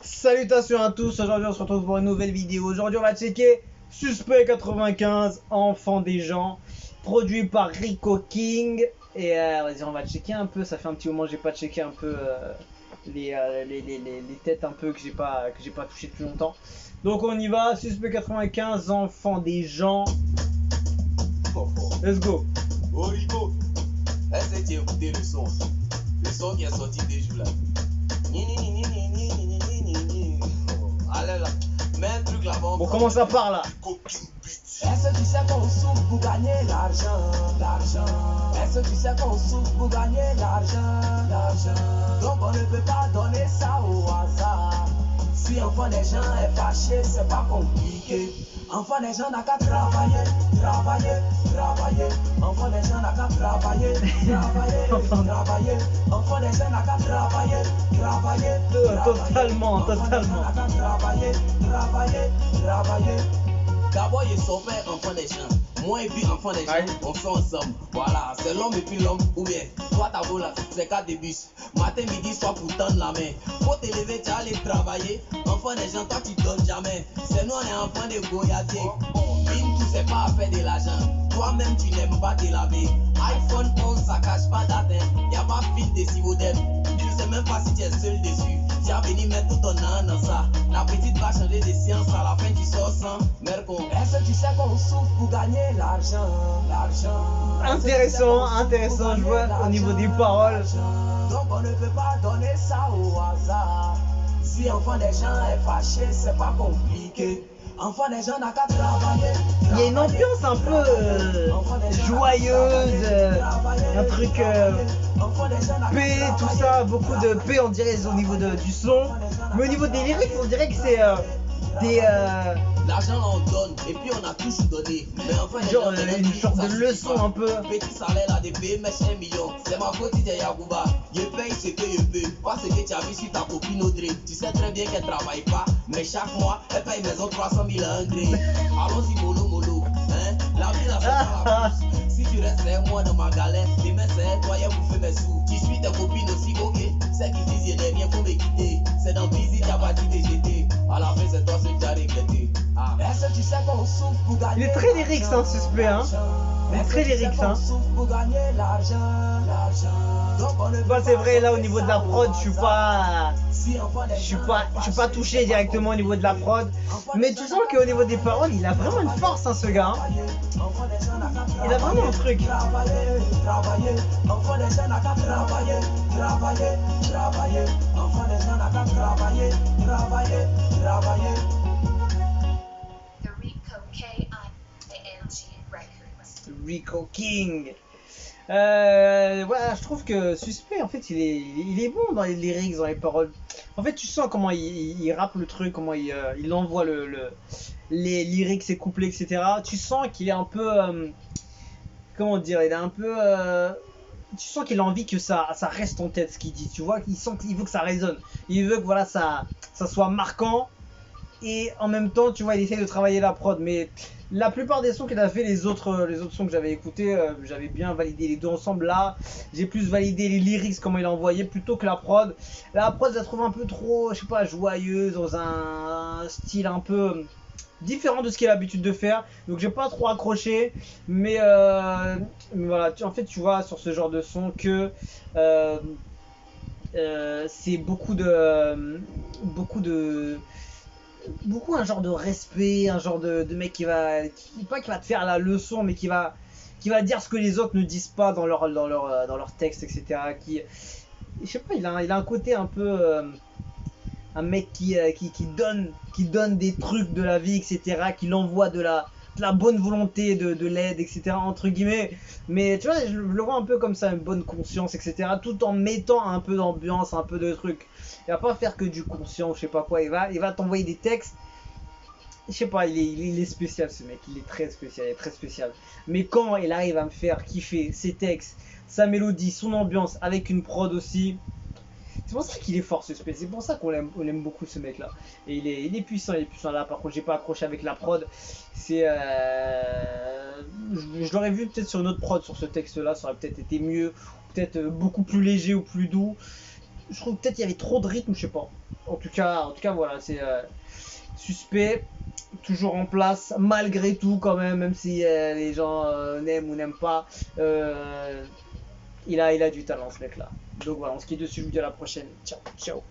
Salutations à tous, aujourd'hui on se retrouve pour une nouvelle vidéo. Aujourd'hui on va checker Suspect 95, Enfant des gens, produit par Rico King. Et vas-y, on va checker un peu, ça fait un petit moment que j'ai pas checké un peu les têtes un peu que j'ai pas touché depuis longtemps. Donc on y va, Suspect 95, Enfant des gens. Let's go. Oh Rico, est-ce que tu as écouté le son qui est sorti des jours là? Allez là, mets un truc là-bas. Bon, comment ça part là? Est-ce que tu sais qu'on souffre pour gagner l'argent? Est-ce que tu sais qu'on souffre pour gagner l'argent? Donc on ne peut pas donner ça au hasard. Si enfant des gens est fâché, c'est pas compliqué. Enfant des gens n'a qu'à travailler. Enfant des gens n'a qu'à travailler. Enfant des gens n'a qu'à travailler. Totalement. Travailler. D'abord il son père enfant des gens. Moi et puis enfant des gens, on fait ensemble. Voilà, c'est l'homme et puis l'homme. Ou bien, toi ta bola, c'est 4 débus. Matin, midi, soir pour tendre la main. Faut te lever, tu aller travailler. Enfant des gens, toi tu donnes jamais. C'est nous, on est enfant de goyadier. Bim, tu sais pas faire de l'argent. Toi-même, tu n'aimes pas te laver. iPhone 11, ça cache pas d'atteinte. Y'a pas fil de si modem. Tu ne sais même pas si tu es seul dessus. Tu as venu mettre tout ton âme dans ça. La petite va changer de science. À la fin, tu sors sans mercon. Est-ce que tu sais qu'on souffre pour gagner l'argent? Intéressant, je vois au niveau des paroles. Donc on ne peut pas donner ça au hasard. Si enfant des gens est fâché, c'est pas compliqué. Enfant des gens n'a qu'à travailler. Il y a une ambiance un peu joyeuse, un truc paix, tout ça, beaucoup de paix on dirait au niveau du son. Mais au niveau des lyrics, on dirait que c'est des... L'argent on donne et puis on a toujours donné. Mais enfin, genre une sorte de leçon un peu. Petit salaire là de payer mes 5 millions. C'est ma quotidien Yagouba. Je paye ce que je peux. Pas ce que tu as vu sur ta copine Audrey. Tu sais très bien qu'elle travaille pas. Mais chaque mois, elle paye maison 300 000 à André. Allons-y mollo. Hein? La vie là c'est pas la plus. Si tu restes avec moi dans ma galère, demain c'est toi qui bouffer mes sous. Tu suis tes copines aussi, ok? Celles qui disent y'a rien, faut me quitter. C'est dans Busy, t'as pas dit de jeter. À la fin, c'est toi ce que tu as regretté. Est-ce que tu sais qu'on souffre pour gagner? Il est très lyrique, hein, Suspect, hein. Il est très lyrique, hein. Pour gagner l'argent. Bah, c'est vrai, là au niveau de la prod, je suis pas touché directement au niveau de la prod. Mais tu sens qu'au niveau des paroles, il a vraiment une force, hein, ce gars. Hein. Il a vraiment un truc. Enfant des gens n'a qu'à travailler. Enfant des gens n'a qu'à travailler. Rico King. Voilà, je trouve que Suspect, en fait, il est bon dans les lyrics, dans les paroles. En fait, tu sens comment il rappe le truc, comment il envoie les lyrics, ses couplets, etc. Tu sens qu'il est un peu, comment dire, il est un peu, tu sens qu'il a envie que ça reste en tête ce qu'il dit. Tu vois, il veut que ça résonne. Il veut que voilà, ça soit marquant. Et en même temps, tu vois, il essaie de travailler la prod. Mais la plupart des sons qu'il a fait, les autres sons que j'avais écoutés, j'avais bien validé les deux ensemble. Là, j'ai plus validé les lyrics, comment il a envoyé, plutôt que la prod. La prod, je la trouve un peu trop, je sais pas, joyeuse, dans un style un peu différent de ce qu'il a l'habitude de faire. Donc j'ai pas trop accroché. Mais voilà, en fait, tu vois, sur ce genre de son que... c'est beaucoup un genre de respect, un genre de mec qui va te faire la leçon, mais qui va dire ce que les autres ne disent pas dans leur texte, etc. Je sais pas, il a un côté un peu un mec qui donne des trucs de la vie, etc. Qui l'envoie de la bonne volonté, de l'aide, etc. entre guillemets. Mais tu vois, je le vois un peu comme ça, une bonne conscience, etc. Tout en mettant un peu d'ambiance, un peu de trucs. Il va pas faire que du conscient, je sais pas quoi. Il va t'envoyer des textes. Je sais pas, il est spécial ce mec. Il est très spécial. Mais quand il arrive à me faire kiffer ses textes, sa mélodie, son ambiance, avec une prod aussi. C'est pour ça qu'il est fort, Suspect. C'est pour ça qu'on aime beaucoup ce mec là. Et il est puissant là. Par contre, j'ai pas accroché avec la prod. C'est je l'aurais vu peut-être sur une autre prod sur ce texte là, ça aurait peut-être été mieux, peut-être beaucoup plus léger ou plus doux. Je trouve peut-être qu'il y avait trop de rythme, je sais pas. En tout cas, voilà, c'est Suspect, toujours en place, malgré tout quand même si les gens n'aiment ou n'aiment pas. Il a du talent ce mec là. Donc voilà, on se quitte dessus, je vous dis à la prochaine. Ciao, ciao.